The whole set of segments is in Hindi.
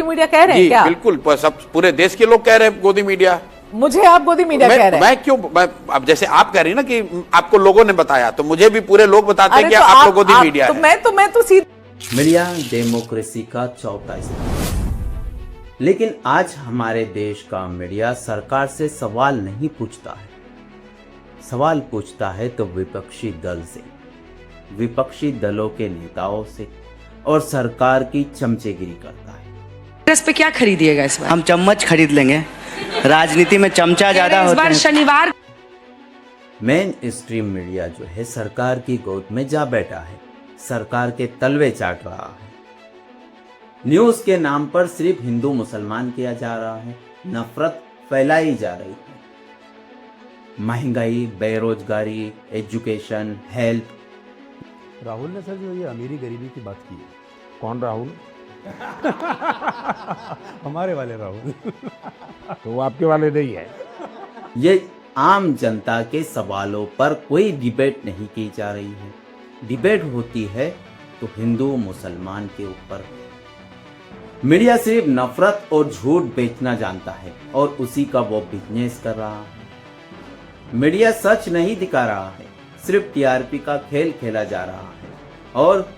गोदी मीडिया कह रहे हैं क्या? बिल्कुल, सब पूरे देश के लोग कह रहे हैं गोदी मीडिया। मुझे आप गोदी मीडिया कह रहे हैं। मैं क्यों? अब जैसे आप कह रही ना कि आपको लोगों ने बताया, तो मुझे भी पूरे लोग बताते हैं कि तो आप लोग गोदी मीडिया है। मैं तो मीडिया डेमोक्रेसी का चौथा स्तंभ। लेकिन आज हमारे देश का मीडिया सरकार से सवाल नहीं पूछता है। सवाल पूछता है तो विपक्षी दल से, विपक्षी दलों के नेताओं से, और सरकार की चमचेगिरी करता है। इस पे क्या खरीदिएगा इस बार? हम चम्मच खरीद लेंगे। राजनीति में चमचा ज्यादा होता है। शनिवार मेन स्ट्रीम मीडिया जो है सरकार की गोद में जा बैठा है, सरकार के तलवे चाट रहा है। न्यूज के नाम पर सिर्फ हिंदू मुसलमान किया जा रहा है, नफरत फैलाई जा रही है। महंगाई, बेरोजगारी, एजुकेशन, हेल्थ। राहुल ने सर जो ये अमीरी गरीबी की बात की है। कौन राहुल? हमारे वाले राहुल। तो वो आपके वाले नहीं है। ये आम जनता के सवालों पर कोई डिबेट नहीं की जा रही है। डिबेट होती है तो हिंदू मुसलमान के ऊपर। मीडिया सिर्फ नफरत और झूठ बेचना जानता है और उसी का वो बिजनेस कर रहा है। मीडिया सच नहीं दिखा रहा है, सिर्फ टीआरपी का खेल खेला जा रहा है। और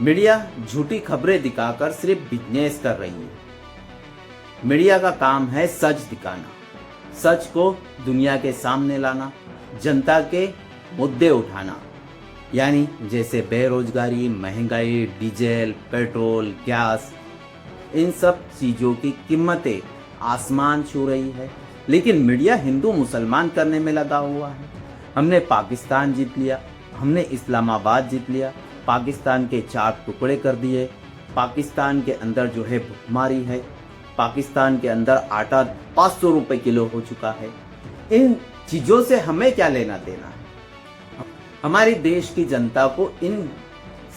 मीडिया झूठी खबरें दिखाकर सिर्फ बिजनेस कर रही है। मीडिया का काम है सच दिखाना, सच को दुनिया के सामने लाना, जनता के मुद्दे उठाना। यानी जैसे बेरोजगारी, महंगाई, डीजल, पेट्रोल, गैस, इन सब चीज़ों की कीमतें आसमान छू रही है। लेकिन मीडिया हिंदू मुसलमान करने में लगा हुआ है। हमने पाकिस्तान जीत लिया, हमने इस्लामाबाद जीत लिया, पाकिस्तान के 4 टुकड़े कर दिए, पाकिस्तान के अंदर जो है भुखमरी है, पाकिस्तान के अंदर आटा 500 रुपये किलो हो चुका है। इन चीज़ों से हमें क्या लेना देना है? हमारे देश की जनता को इन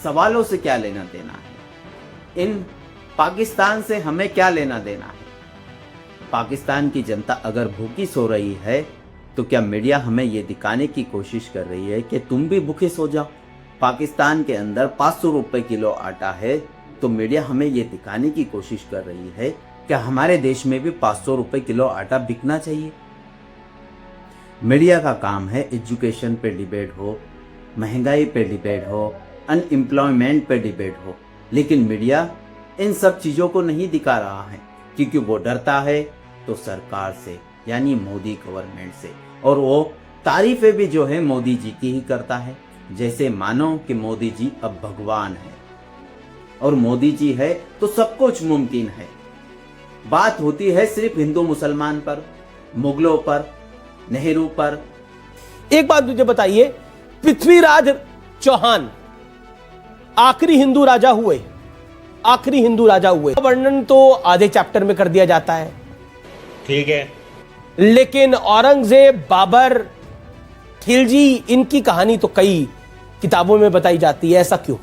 सवालों से क्या लेना देना है? इन पाकिस्तान से हमें क्या लेना देना है? पाकिस्तान की जनता अगर भूखी सो रही है तो क्या मीडिया हमें ये दिखाने की कोशिश कर रही है कि तुम भी भूखे सो जाओ? पाकिस्तान के अंदर 500 रुपये किलो आटा है तो मीडिया हमें ये दिखाने की कोशिश कर रही है कि हमारे देश में भी 500 रुपये किलो आटा बिकना चाहिए। मीडिया का काम है एजुकेशन पे डिबेट हो, महंगाई पे डिबेट हो, अनएम्प्लॉयमेंट पे डिबेट हो। लेकिन मीडिया इन सब चीज़ों को नहीं दिखा रहा है क्योंकि वो डरता है तो सरकार से, यानी मोदी गवर्नमेंट से। और वो तारीफें भी जो है मोदी जी की ही करता है, जैसे मानो कि मोदी जी अब भगवान है और मोदी जी है तो सब कुछ मुमकिन है। बात होती है सिर्फ हिंदू मुसलमान पर, मुगलों पर, नेहरू पर। एक बात मुझे बताइए, पृथ्वीराज चौहान आखिरी हिंदू राजा हुए, आखिरी हिंदू राजा हुए। वर्णन तो आधे चैप्टर में कर दिया जाता है, ठीक है, लेकिन औरंगजेब, बाबर, खिलजी, इनकी कहानी तो कई किताबों में बताई जाती है। ऐसा क्यों?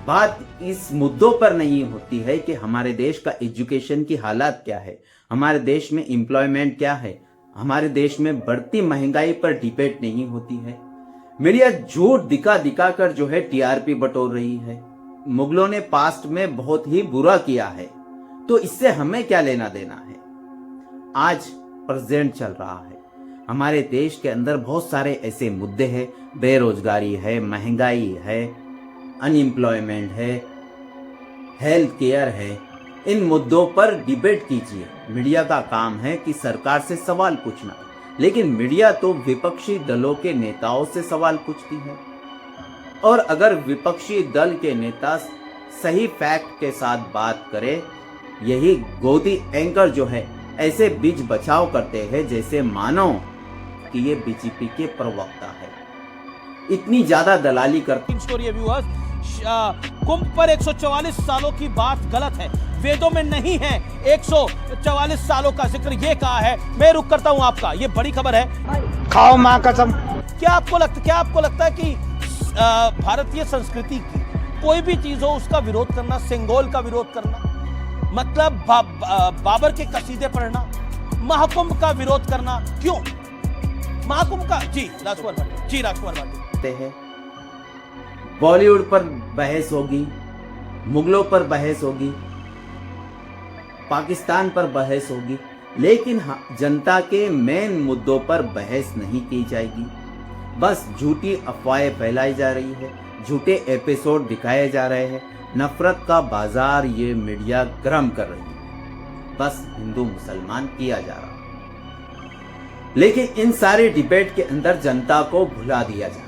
बात इस मुद्दों पर नहीं होती है कि हमारे देश का एजुकेशन की हालत क्या है, हमारे देश में एम्प्लॉयमेंट क्या है, हमारे देश में बढ़ती महंगाई पर डिबेट नहीं होती है। मीडिया झूठ दिखा दिखा कर जो है टीआरपी बटोर रही है। मुगलों ने पास्ट में बहुत ही बुरा किया है तो इससे हमें क्या लेना देना है? आज प्रेजेंट चल रहा है, हमारे देश के अंदर बहुत सारे ऐसे मुद्दे हैं, बेरोजगारी है, महंगाई है, अनएम्प्लॉयमेंट है, हेल्थ केयर है। इन मुद्दों पर डिबेट कीजिए। मीडिया का काम है कि सरकार से सवाल पूछना, लेकिन मीडिया तो विपक्षी दलों के नेताओं से सवाल पूछती है। और अगर विपक्षी दल के नेता सही फैक्ट के साथ बात करे, यही गोदी एंकर जो है ऐसे बीच बचाव करते हैं जैसे मानो कि ये बीजेपी के प्रवक्ता है। इतनी ज्यादा दलाली करते। स्टोरी व्यूअर्स, कुंभ पर 144 सालों की बात गलत है, वेदों में नहीं है 144 सालों का जिक्र। ये कहा है। मैं रुक करता हूं आपका, ये बड़ी खबर है। खाओ मां कसम। क्या आपको लगता है कि भारतीय संस्कृति की कोई भी चीज हो उसका विरोध करना, सेंगोल का विरोध करना, मतलब बाबर के कसीदे पढ़ना, महाकुंभ का विरोध करना, क्यों महाकुंभ का? जी राजकुमार भाटी हैं। बॉलीवुड पर बहस होगी, मुगलों पर बहस होगी, पाकिस्तान पर बहस होगी, लेकिन जनता के मेन मुद्दों पर बहस नहीं की जाएगी। बस झूठी अफवाहें फैलाई जा रही है, झूठे एपिसोड दिखाए जा रहे हैं, नफरत का बाजार ये मीडिया गर्म कर रही है, बस हिंदू मुसलमान किया जा रहा है। लेकिन इन सारे डिबेट के अंदर जनता को भुला दिया जा रहा है।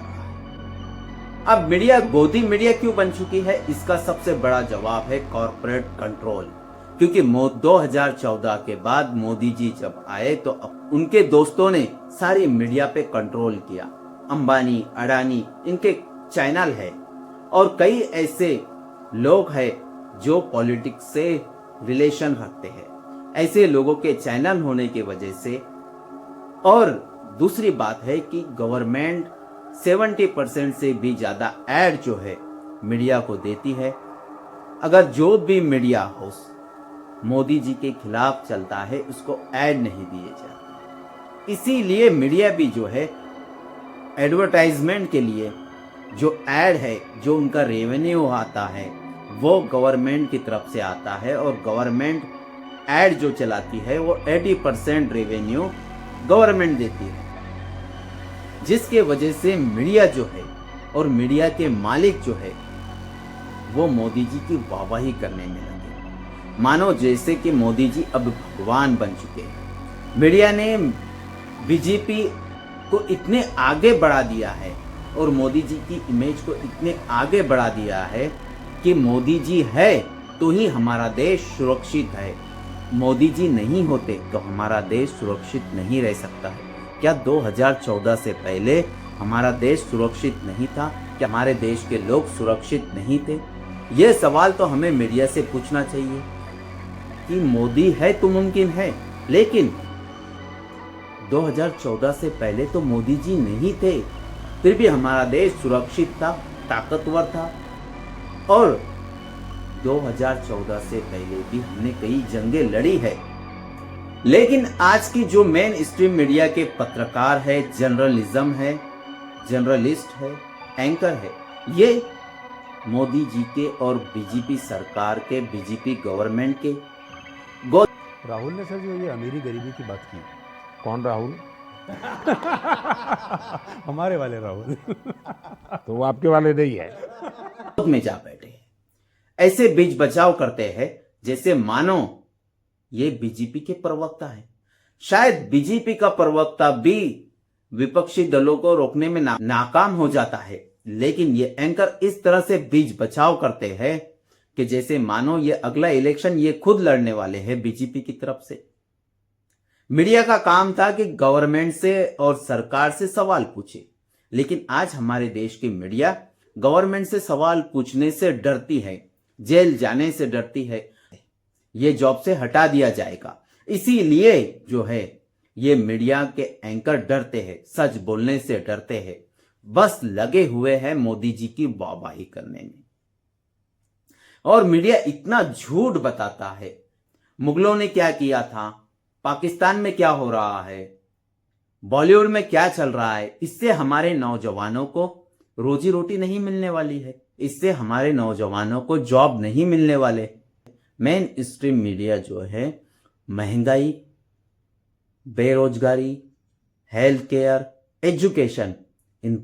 अब मीडिया गोदी मीडिया क्यों बन चुकी है, इसका सबसे बड़ा जवाब है कॉर्पोरेट कंट्रोल। क्योंकि 2014 के बाद मोदी जी जब आए तो उनके दोस्तों ने सारी मीडिया पे कंट्रोल किया। अंबानी, अडानी, इनके चैनल है और कई ऐसे लोग हैं जो पॉलिटिक्स से रिलेशन रखते हैं। ऐसे लोगों के चैनल होने की वजह से, और दूसरी बात है कि गवर्नमेंट 70% से भी ज्यादा एड जो है मीडिया को देती है। अगर जो भी मीडिया हाउस मोदी जी के खिलाफ चलता है उसको ऐड नहीं दिए जाते। इसीलिए मीडिया भी जो है एडवर्टाइजमेंट के लिए जो ऐड है, जो उनका रेवेन्यू आता है वो गवर्नमेंट की तरफ से आता है और गवर्नमेंट ऐड जो चलाती है वो 80% रेवेन्यू गवर्नमेंट देती है, जिसके वजह से मीडिया जो है और मीडिया के मालिक जो है वो मोदी जी की वाहवाही करने में लगे, मानो जैसे कि मोदी जी अब भगवान बन चुके हैं। मीडिया ने बीजेपी को इतने आगे बढ़ा दिया है और मोदी जी की इमेज को इतने आगे बढ़ा दिया है कि मोदी जी है तो ही हमारा देश सुरक्षित है, मोदी जी नहीं होते तो हमारा देश सुरक्षित नहीं रह सकता है। क्या 2014 से पहले हमारा देश सुरक्षित नहीं था? क्या हमारे देश के लोग सुरक्षित नहीं थे? ये सवाल तो हमें मीडिया से पूछना चाहिए कि मोदी है तो मुमकिन है, लेकिन 2014 से पहले तो मोदी जी नहीं थे, फिर भी हमारा देश सुरक्षित था, ताकतवर था। और 2014 से पहले भी हमने कई जंगें लड़ी है। लेकिन आज की जो मेन स्ट्रीम मीडिया के पत्रकार है, जर्नलिज्म है, जर्नलिस्ट है, एंकर है, ये मोदी जी के और बीजेपी सरकार के, बीजेपी गवर्नमेंट के राहुल ने सर जो ये अमीरी गरीबी की बात की, कौन राहुल? हमारे वाले राहुल। तो वो आपके वाले नहीं है। में जा बैठे ऐसे बीच बचाव करते हैं जैसे मानो ये बीजेपी के प्रवक्ता है। शायद बीजेपी का प्रवक्ता भी विपक्षी दलों को रोकने में नाकाम हो जाता है, लेकिन ये एंकर इस तरह से बीच बचाव करते हैं कि जैसे मानो ये अगला इलेक्शन ये खुद लड़ने वाले हैं बीजेपी की तरफ से। मीडिया का काम था कि गवर्नमेंट से और सरकार से सवाल पूछे, लेकिन आज हमारे देश की मीडिया गवर्नमेंट से सवाल पूछने से डरती है, जेल जाने से डरती है, ये जॉब से हटा दिया जाएगा। इसीलिए जो है ये मीडिया के एंकर डरते हैं, सच बोलने से डरते हैं, बस लगे हुए हैं मोदी जी की वाहवाही करने में। और मीडिया इतना झूठ बताता है। मुगलों ने क्या किया था, पाकिस्तान में क्या हो रहा है, बॉलीवुड में क्या चल रहा है, इससे हमारे नौजवानों को रोजी रोटी नहीं मिलने वाली है, इससे हमारे नौजवानों को जॉब नहीं मिलने वाले। मेन स्ट्रीम मीडिया जो है महंगाई, बेरोजगारी, हेल्थ केयर, एजुकेशन, इन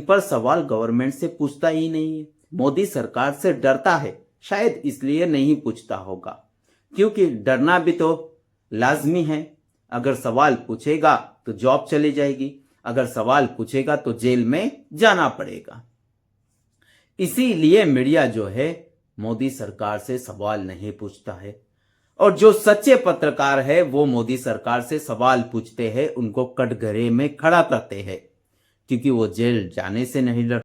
पर सवाल गवर्नमेंट से पूछता ही नहीं है। मोदी सरकार से डरता है, शायद इसलिए नहीं पूछता होगा, क्योंकि डरना भी तो लाजमी है। अगर सवाल पूछेगा तो जॉब चली जाएगी, अगर सवाल पूछेगा तो जेल में जाना पड़ेगा। इसीलिए मीडिया जो है मोदी सरकार से सवाल नहीं पूछता है, और जो सच्चे पत्रकार है वो मोदी सरकार से सवाल पूछते हैं, उनको कटघरे में खड़ा करते हैं, क्योंकि वो जेल जाने से नहीं डरते।